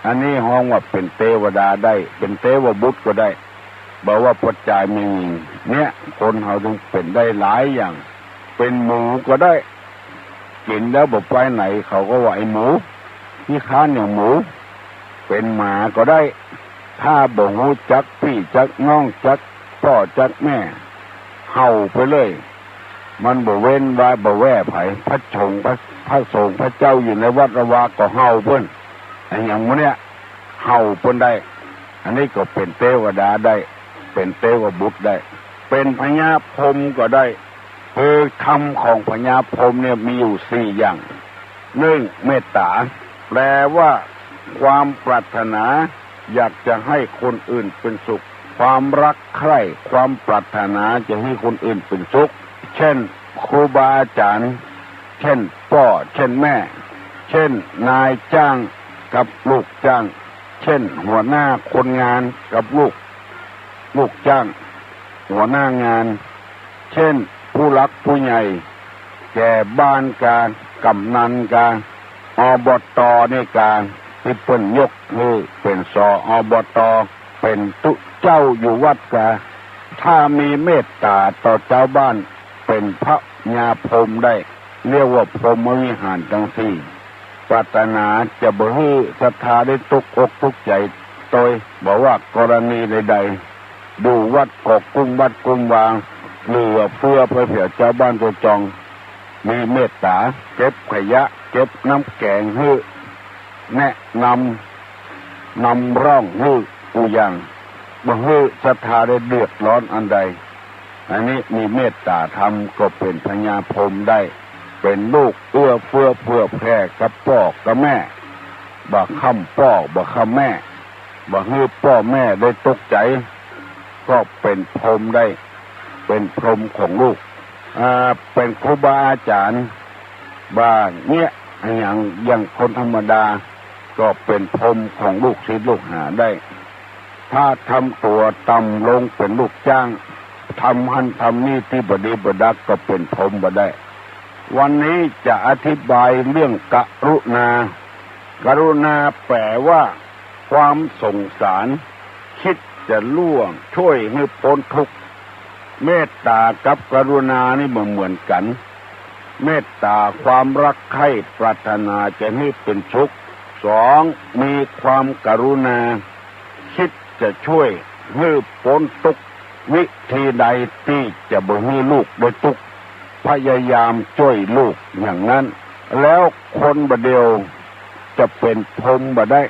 อันนี้ห้องว่าเป็นเทวดาได้เป็นเทวบุตรก็ได้บอกว่าปัจจัยมีเนี่ยคนเขาต้องเป็นได้หลายอย่างเป็นหมูก็ได้กินแล้วบอกไปไหนเขาก็ว่าไอ้หมูที่ค้านอย่างหมูเป็นหมาก็ได้ถ้าบ่ฮู้จักพี่จักน้องจักพ่อจักแม่เห่าไปเลยมันบ่เว้นไว้บ่แว่ไผพระสงฆ์พระสงฆ์พระเจ้าอยู่ในวัดระวาก็เห่าเพิ่นไอ้อย่างมื้อเนี้ยเห่าเพิ่นได้อันนี้ก็เป็นเทวดาได้เป็นเทวบุตรได้เป็นพญาพรหมก็ได้ธรรมของพญาพรหมเนี่ยมีอยู่สี่อย่างหนึ่งเมตตาแปลว่าความปรารถนาอยากจะให้คนอื่นเป็นสุขความรักใคร่ความปรารถนาจะให้คนอื่นเป็นสุขเช่นครูบาอาจารย์เช่นพ่อเช่นแม่เช่นนายจ้างกับลูกจ้างเช่นหัวหน้าคนงานกับลูกจ้างหัวหน้างานเช่นผู้รักผู้ใหญ่แก่บ้านการกำนันการอบตในการที่เพิ่นยกมือเป็นสอบตเป็นตุเจ้าอยู่วัดกาถ้ามีเมตตาต่อเจ้าบ้านเป็นพระญาพรหมได้เรียกว่าพรหมวิหารทั้งสี่ปรารถนาจะบ่ให้ศรัทธาได้ทุกอกทุกใจโดยบอกว่ากรณีใดๆดูวัดกอกกุ้งวัดกุ้งวางเหลือเฟือเพื่อเผื่อเจ้าบ้านตัวจองมีเมตตาเก็บขยะเก็บน้ำแกงให้แนะนำร่องให้ผู้อย่างบ่ให้ศรัทธาได้เดือดร้อนอันใดอันนี้มีเมตตาธรรมก็เป็นพญาพรหมได้เป็นลูกเอื้อเฟื้อเผื่อแผ่กับพ่อกับแม่บ่ค้ำพ่อบ่ค้ำแม่บ่ให้พ่อแม่ได้ตกใจก็เป็นพรหมได้เป็นพรหมของลูก เป็นครูบาอาจารย์บ้านเนี่ยอย่างคนธรรมดาก็เป็นพรหมของลูกศิษย์ลูกหาได้ถ้าทำตัวต่ำลงเป็นลูกจ้างทำหันทำนี่ที่บดีบดักก็เป็นพรหมบ่ได้วันนี้จะอธิบายเรื่องกรุณาแปลว่าความสงสารคิดจะล่วงช่วยให้พ้นทุกข์เมตตากับกรุณานี่เหมือนกันเมตตาความรักใคร่ปรารถนาจะให้เป็นสุขสองมีความกรุณาคิดจะช่วยให้พ้นทุกข์วิธีใดที่จะบ่ให้ลูกได้ทุกข์พยายามช่วยลูกอย่างนั้นแล้วคนบ่เดียวจะเป็นพรหมบ่ได้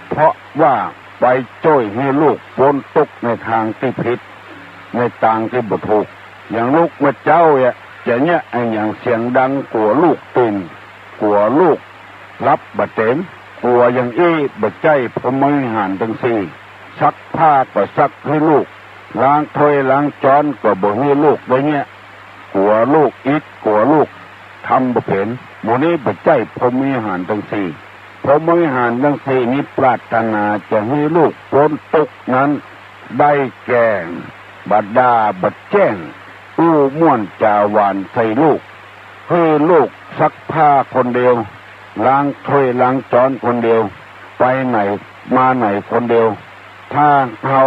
เพราะว่าไปช่วยให้ลูกพ้นทุกข์ในทางที่ผิดในทางที่บ่ถูกอย่างลูกมาเจ้าจะเนี่ยอย่างเสียงดังกลัวลูกตื่นกลัวลูกรับบ่เต็มกลัวอย่างบ่ใจพรหมวิหารทั้งสี่ซักผ้าก็ซักให้ลูกล้างถ้วยล้างจานก็บ่ให้ลูกได้เนี่ยกลัวลูกกลัวลูกทำบ่เป็นหมู่นี้บ่ใจพรหมวิหารทั้งสี่พรหมวิหารทั้งสี่นี้ปรารถนาจะให้ลูกพ้นทุกข์นั้นได้แก่บัดดาบัดแจ้งอู้ม่วนจาหวานใส่ลูกให้ลูกซักผ้าคนเดียวล้างถ้วยล้างจานคนเดียวไปไหนมาไหนคนเดียวถ้าเอา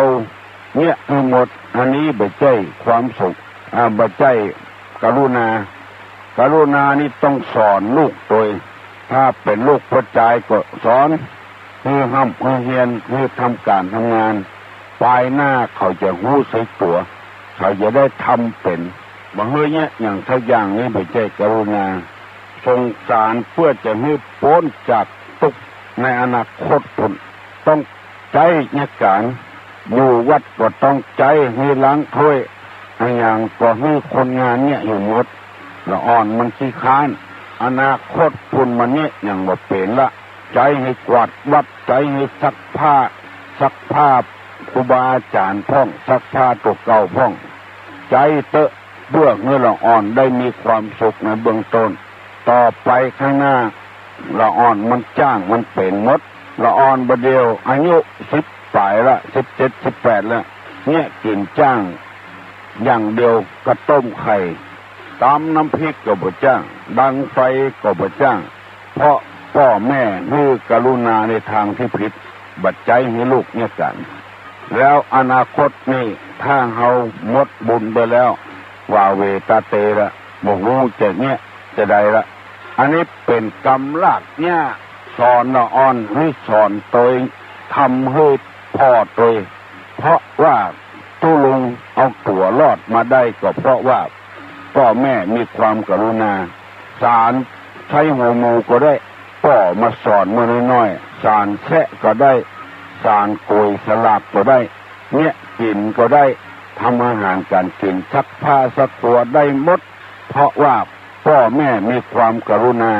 เนี่ยทั้งหมดอันนี้บ่ใจความสุขบ่ใจกรุณานี่ต้องสอนลูกโดยถ้าเป็นลูกพ่อใจก็สอนให้ห้ำให้เฮียนให้ทำการทำงานปลายหน้าเขาจะรู้สึกตัวเขาจะได้ทำเป็นบางเฮ้ยเนี่ยอย่างทุกอย่างนี้บ่ใจกรุณาสงสารเพื่อจะให้พ้นจากทุกข์ในอนาคตผลต้องใจเนี่ยการอยู่วัดก็ต้องใจให้ล้างถ้วยอย่างก็ให้คนงานเนี่ยอยู่หมดละอ่อนมันขี้ค้านอนาคตคุณมันเนี่ยอย่างบ่เป็นละใจให้กวาดวัดใจให้ซักผ้าครูบาอาจารย์พ่องซักผ้าตัวเก่าพ่องใจเตอะเบื้องเมื่อละอ่อนได้มีความสุขในเบื้องต้นต่อไปข้างหน้าละอ่อนมันจ้างมันเป็นหมดละอ่อนบ่เดียวอายุ10ปลายละ17 18แล้วเนี่ยกินจ้างอย่างเดียวก็ต้มไข่ตำน้ำพริกก็บ่จ้างดังไฟก็บ่จ้างเพราะพ่อแม่ให้กรุณาในทางที่ผิดบัดใจให้ลูกเนี่ยกันแล้วอนาคตนี่ถ้าเฮาหมดบุญไปแล้วว่าเวตาเตละบ่รู้จะเนี่ยจะใดละอันนี้เป็นกรรมลากเนี่ยสอนละอ่อนให้สอนตัวทำให้พ่อตัวเพราะว่าตู้ลุงเอาตัวรอดมาได้ก็เพราะว่าพ่อแม่มีความกรุณาสารใช้หัวมูก็ได้พ่อมาสอนมาน้อยๆสารแทะก็ได้สารโกยสลับก็ได้เนี่ยกินก็ได้ทำอาหารการกินซักผ้าซักตัวได้หมดเพราะว่าพ่อแม่มีความกรุณา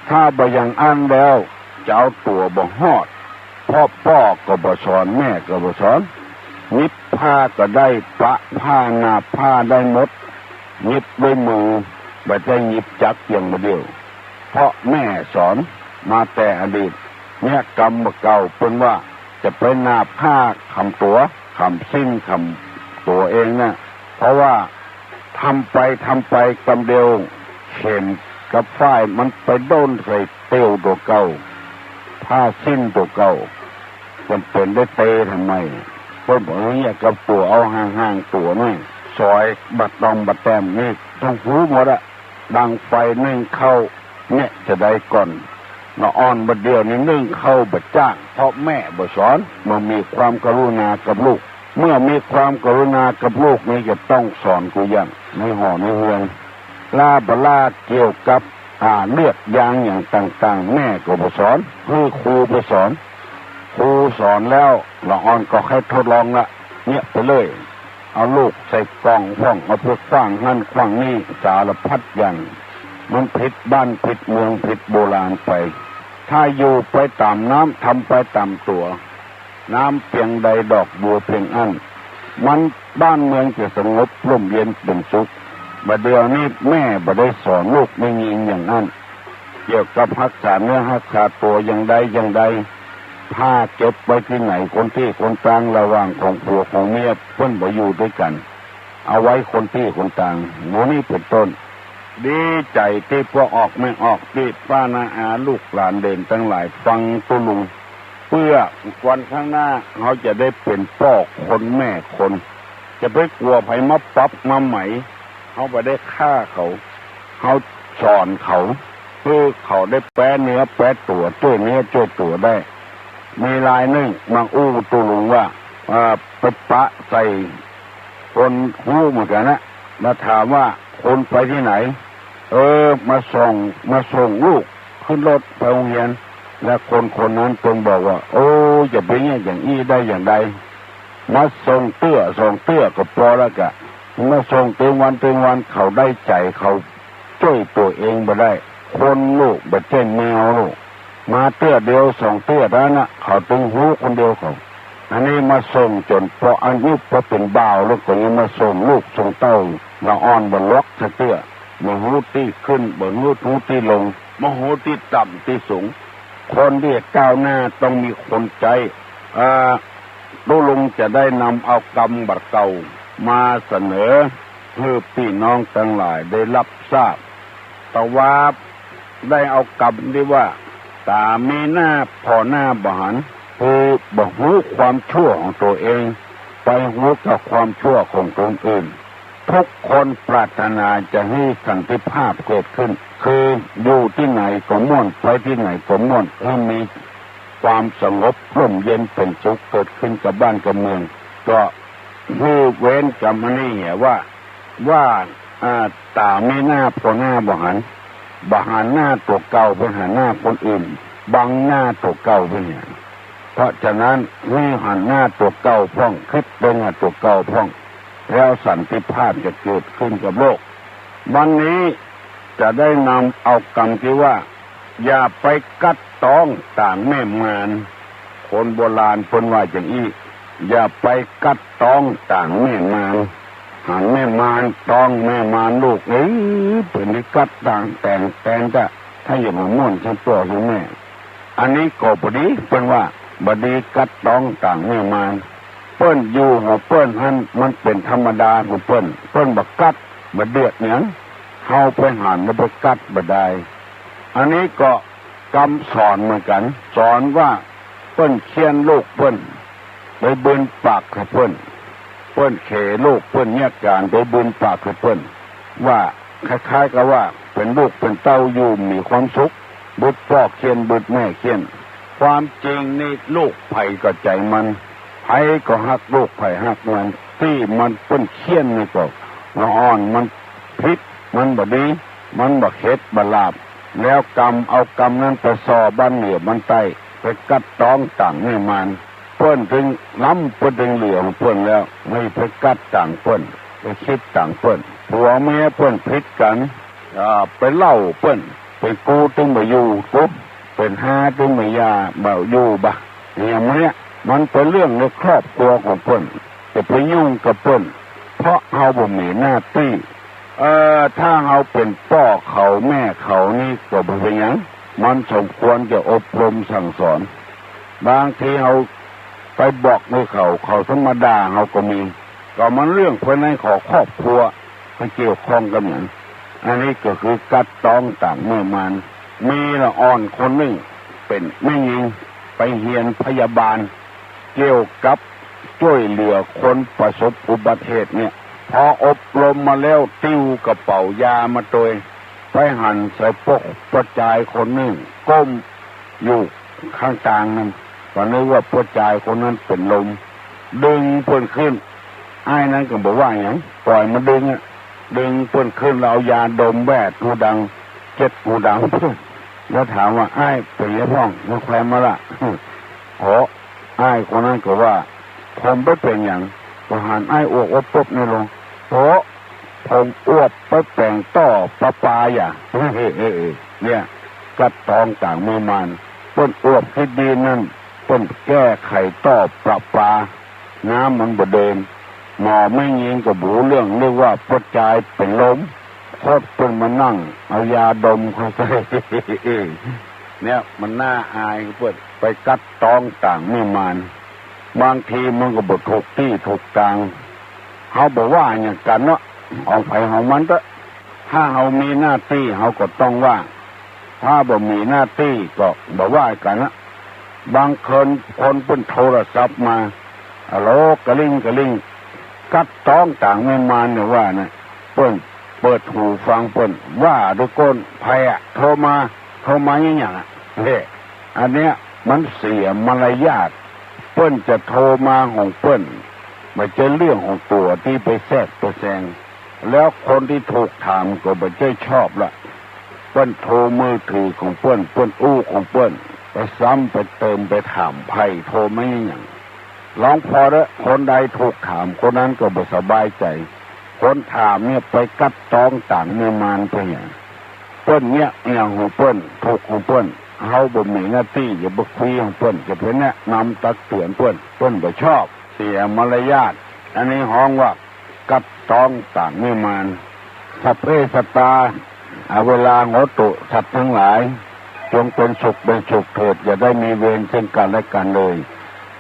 ถ้าบ่ยังอ่านแล้วจะเอาตัวบ่ฮอดพ่อก็บ่สอนแม่ก็บ่สอนนิบผ้าก็ได้ปะผ้าหน้าผ้าได้หมดนิบด้วยมือบ่ได้นิบจักอย่างเดียวเพราะแม่สอนมาแต่อดีตเนี่ยกรรมเก่าเป็นว่าจะไปหน้าผ้าคำตัวคำสิ้นคำตัวเองนะเพราะว่าทำไปกำเดียวเข็มกับฝ้ายมันไปโดนใส่เตียวตัวเก่าผ้าสิ้นตัวเก่ามันเป็นได้เตะทำไมเพราะบอกเนี่ยกับตัวเอาห่างตัวนี่ซอยบัดดองบัดแต้มนี่ต้องหูหมดอะดังไฟนึ่งเข้าเนี่ยจะได้ก่อนละอ่อนบัดเดียวนี่นึ่งเข้าบัดจ้างเพราะแม่บ่สอนมันมีความกรุณากับลูกเมื่อมีความกรุณากับลูกนี่จะต้องสอนกูอย่างในห่อในเฮือนลาเกี่ยวกับเลือดยางอย่างต่างๆแม่ก็บ่สอนคือครูไปสอนครูสอนแล้วละอ่อนก็ให้ทดลองละเนี่ยไปเลยเอาลูกใส่กล่องพ่องเอาพวกขว้างนั่นขว้างนี่สารพัดอย่างมันผิดบ้านผิดเมืองผิดโบราณไปถ้าอยู่ไปตามน้ำทำไปตามตัวน้ำเพียงใดดอกบัวเพียงอันมันบ้านเมืองจะสงบร่มเย็นเป็นสุข บัดเดี๋ยวนี้แม่บ่ได้สอนลูกไม่ยิงอย่างนั้นเกี่ยวกับรักษาเนื้อรักษาตัวอย่างใดอย่างใดผ้าเก็บไว้ที่ไหนคนที่คนต่างระหว่างของผัวของเมียเพิ่นบ่อยู่ด้วยกันเอาไว้คนที่คนต่างโน่นนี่เป็นต้นดีใจที่พวกออกไม่ออกที่ป้านาอาลูกหลานเด่นทั้งหลายฟังตุลุงเพื่อวันข้างหน้าเขาจะได้เป็นพ่อคนแม่คนจะไปกลัวไผมาปรับมาไหมเขาไปได้ฆ่าเขาสอนเขาเพื่อเขาได้แปรเนื้อแปรตัวช่วยเนื้อช่วยตัวได้มีลายนึงมาอู้ตุลุงว่าไปปะใส่คนหู้เหมือนกันนะมาถามว่าคนไปที่ไหนมาส่งลูกขึ้นรถไปโรงเรียนและคนนั้นตรงบอกว่าโอ้จะเป็นอย่างอี้ได้อย่างใดมาส่งเตื้อก็พอแล้วกะมาส่งเต็มวันเขาได้ใจเขาช่วยตัวเองบ่ได้คนลูกบ่เช่นแมวลูกมาเตื้อเดียวส่งเตื้อนั้นน่ะเขาตึงหูคนเดียวเขาอันนี้มาส่งจนพออายุพอเป็นบ่าวแล้วก็ยังมาส่งลูกส่งเต้าละอ่อนบ่ล็อกซะเตื้อบ่หูที่ขึ้นบ่หูที่ลงบ่หูที่ต่ำที่สูงคนที่ก้าวหน้าต้องมีคนใจลูกลุงจะได้นำเอากรรมบัดเก่ามาเสนอเพื่อพี่น้องทั้งหลายได้รับทราบแต่ว่าได้เอากรรมที่ว่าตามีหน้าพอหน้าบหันคือบ่หูความชั่วของตัวเองไปหูกับความชั่วของคนอื่นทุกคนปรารถนาจะให้สันติภาพเกิดขึ้นคืออยู่ที่ไหนก็ม่วนไปที่ไหนก็ม่วนมีความสงบร่มเย็นเป็นสุขเกิดขึ้นกับบ้านกับเมืองก็คือเว้นกรรมนี่เหี้ยว่าตาไม่หน้าพอหน้าบหันหน้าตัวเก่าไปหาหน้าคนอื่นบังหน้าตัวเก่าไปเนี่ยเพราะฉะนั้นให้หันหน้าตัวเก่าพ่องคิดเป็นหน้าตัวเก่าพ่องแล้วสันติภาพจะเกิดขึ้นกับโลกวันนี้จะได้นำเอากรรมที่ว่าอย่าไปกัดต้องต่างแม่มารคนโบราณเพิ่นว่าอย่างนี้อย่าไปกัดต้องต่างแม่มารหันแม่มารต้องแม่มารลูกเป็นกัดต่างแต่งจะถ้าอย่ามาม่วนทั้งตัวทั้งแม่อันนี้ก็บ่ดีเพิ่นว่าบ่ดีกัดต้องต่างแม่มารเปิ้นอยู่ของเปิ้นหันมันเป็นธรรมดาของเปิ้นบ่กัดบ่เดือดหยังเฮาไปหันแล้วบ่กัดบ่ได้อันนี้ก็กำสอนเหมือนกันสอนว่าเปิ้นเคียนลูกเปิ้นไปบืนปากให้เปิ้นเขลูกเปิ้นแยกการไปบืนปากให้เปิ้นว่าคล้ายๆกับว่าเป็นลูกเป็นเต้าอยู่มีความสุขบุตรพ่อเคียนบุตรแม่เคียนความจริงนี่ลูกไผก็ใจมันไผก็ฮักลูกไผฮักมันที่มันเปิ้นเคียนนี่ก็ละอ่อนมันผิดมันบ่ดีมันบ่เฮ็ดบ่ลาบแล้วเอากรรมนั้นไปสอบ้านเหนือมันใต้ไปกัดต้องต่างแม่มารเปิ้นถึงล้ำเปิ้นถึงเหลือของเปิ้นแล้วไม่ไปกัดต่างเปิ้นไปคิดต่างเปิ้นผัวเมียเปิ้นผิดกันไปเล่าเปิ้นไปกูถึงบ่อยู่ปุ๊บเป็นหาถึงบ่ยาบ่อยู่บ่อย่างเนี้ยมันเป็นเรื่องในครอบครัวของเปิ้นจะไปยุ่งกับเปิ้นเพราะเฮาบ่มีหน้าที่ถ้าเราเป็นพ่อเขาแม่เขานี่ก็บ่เป็นหยังมันสมควรจะอบรมสั่งสอนบางทีเราไปบอกให้เขาธรรมดาเราก็มีก็มันเรื่องภายในของครอบครัวไปเกี่ยวข้องกันอย่างอันนี้ก็คือกัดต้องต่างแม่มารมีละอ่อนคนหนึ่งเป็นแม่หญิงไปเรียนพยาบาลเกี่ยวกับช่วยเหลือคนประสบอุบัติเหตุเนี่ยพออบรมมาแล้วติ้วกระเป๋ายามาโดยไปหั่นใส่ปกประจายคนหนึ่งก้มอยู่ข้างกลางนั้นก็นึกว่าประจายคนนั้นเป็นลมดึงเพิ่นขึ้นไอ้นั้นก็บอกว่าอย่างปล่อยมันดึงเพิ่นขึ้นแล้วเอายาดมแวดหูดัง7หูดังแล้วถามว่าไอ้เป็นยังพ่องมันแคลมาละไอ้คนนั้นก็ว่าผมไม่เป็นอย่างก็หันไอ้อวกปุ๊บนี่ลงผมอ้วกไปแปลงต่อปลาอย่างเนี่ยกัดตองต่างแม่มารต้นอ้วกคิดดีนั่นต้นแก้ไขต่อปลาน้ำมันบ่เดิน หมอไม่ยิงกับบูเรื่องเรียกว่าปวดใจเป็นลมโคตรเป็นมานั่งเอายาดมเขาใส่ เนี่ยมันน่าอายเพื่อนไปกัดตองต่างไม่มานบางทีมันก็บดถูกที่ถูกทางเขาบอกว่าอย่างกันเนาะเอาไปเอามันก็ถ้าเขามีหน้าที่เขาก็ต้องว่าถ้าบ่มีหน้าที่ก็บอกว่ากันนะบางคนเป็นโทรศัพท์มาอะโลกระลิ่งกัดต้องต่างไม่มานเนี่ยว่านะเปิ้นเปิดหูฟังเปิ้นว่าด้วยก้นไผ่อะโทรมาอย่างอ่ะอันเนี้ยมันเสียมารยาทเปิ้นจะโทรมาของเปิ้นไม่ใช่เรื่องของตัวที่ไปแทรกตัวแซงแล้วคนที่ถูกถามก็ไม่ใช่ชอบละเปิ้นโทรมือถือของเปิ้นอู้ของเปิ้นไปซ้ำไปเติมไปถามไผ่โทรไม่อย่างร้องพอแล้วคนใดถูกถามคนนั้นก็บ่สบายใจคนถามเนี่ยไปกัดต้องต่างเมืองมานไปอย่างเปิ้นเนี่ยอย่างของเปิ้นถูกของเปิ้นเฮาบ่มีหน้าที่อย่าบ่คุยของเปิ้นจะเป็นแนะนำตักเตือนเปิ้นบ่ชอบเสียมารยาทอันนี้ฮ้องว่ากัดต้องต่างเมืองมานสัพเพสัตตาเวลาโหตุสัตว์ทั้งหลายจงเป็นสุขเถิดอย่าได้มีเวรซึ่งกันและกันเลย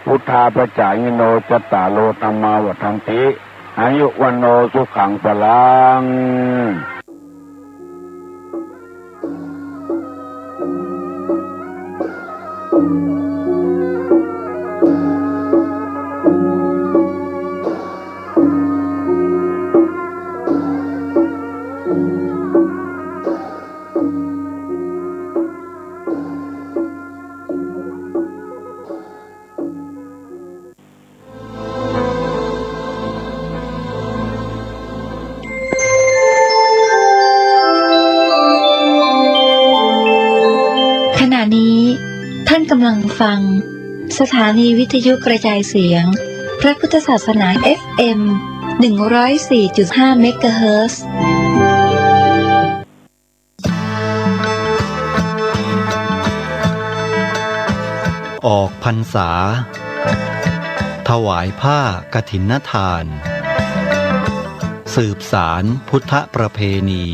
พุทธาปจายโนจัตตาโลธัมมาวัฏันติอายุวันโนสุขังพลังท่านกำลังฟังสถานีวิทยุกระจายเสียงพระพุทธศาสนา FM 104.5 เมกะเฮิรตซ์ออกพรรษาถวายผ้ากฐินทานสืบสารพุทธประเพณี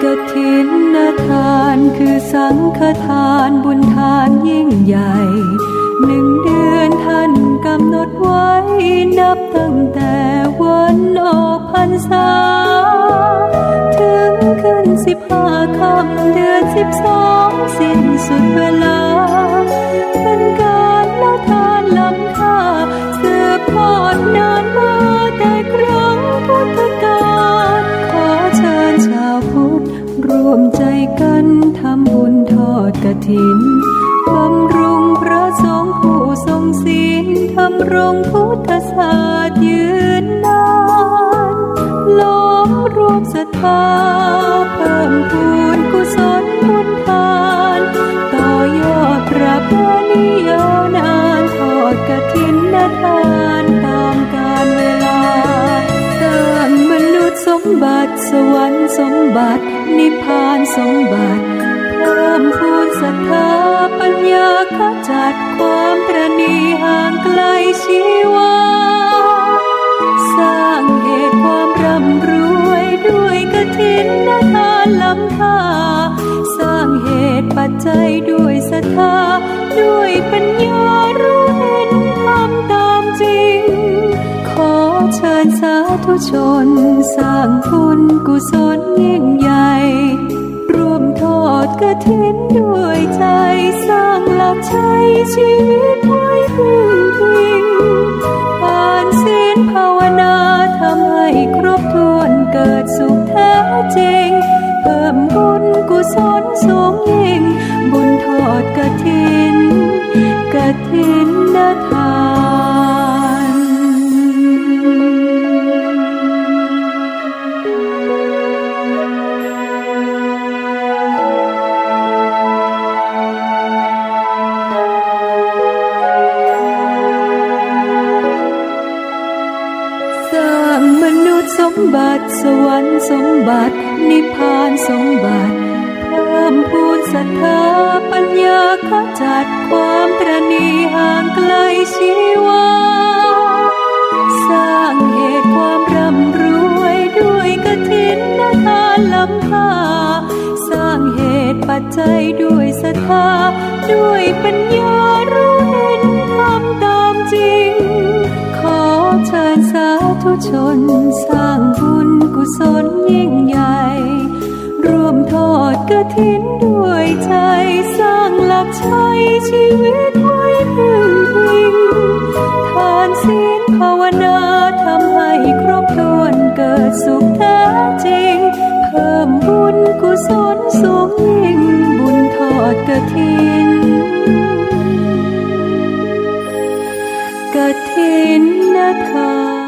กฐินทานคือสังฆทานบุญทานยิ่งใหญ่1 เดือนท่านกำหนดไว้นับตั้งแต่วันออกพรรษาถึงขึ้น15 ค่ำเดือน 12สิ้นสุดเวลาเป็นการละทานล้ำค่าสืบทอดนานมาแต่ครั้งพุทธกาลขอเชิญชาวพุทธร่วมใจกันทำบุญทอดกฐินบำรุงพระสงฆ์ผู้ทรงศีลทำรงพุทธศาสตร์ยืนนานล้อมรวมศรัทธาเพิ่มพูนกุศลบุญทานต่อยอดประเพณียาวนานทอดกฐินทานตามกาลเวลาสร้างมนุษย์สมบัติสวรรค์สมบัตินิพพานสมบัติเพิ่มพูนศรัทธาปัญญาขจัดความตระหนี่ห่างไกลชีวาสร้างเหตุความร่ำรวยด้วยกฐินทานล้ำค่าสร้างเหตุปัจจัยด้วยศรัทธาด้วยปัญญารู้เห็นทำตามจริงขอเชิญสาธุชนสร้างบุญกุศลยิ่งใหญ่ร่วมทอดกฐินด้วยใจสร้างหลักชัยชีวิตไว้พึ่งพิงผ่านศีลภาวนาทำให้ครบถ้วนเกิดสุขแท้จริงเพิ่มบุญกุศลสูงยิ่งบุญทอดกฐินทาน ษย์สมบัติสวรรค์สมบัตินิพพานสมบัติเพิ่มพูนศรัทธาปัญญาขจัดความตระหนี่ห่างไกลชีวาสร้างเหตุความร่ำรวยด้วยกฐินทานล้ำค่าสร้างเหตุปัจจัยด้วยศรัทธาด้วยปัญญารู้เห็นทำตามจริงขอเชิญสาธุชนสร้างบุญกุศลยิ่งใหญ่ร่วมทอดกฐินด้วยใจสร้างหลักชัยชีวิตไว้พึ่งพิงทานศีลภาวนาทำให้ครบถ้วนเกิดสุขแท้จริงเพิ่มบุญกุศลสูงยิ่งบุญทอดกฐินกฐินทาน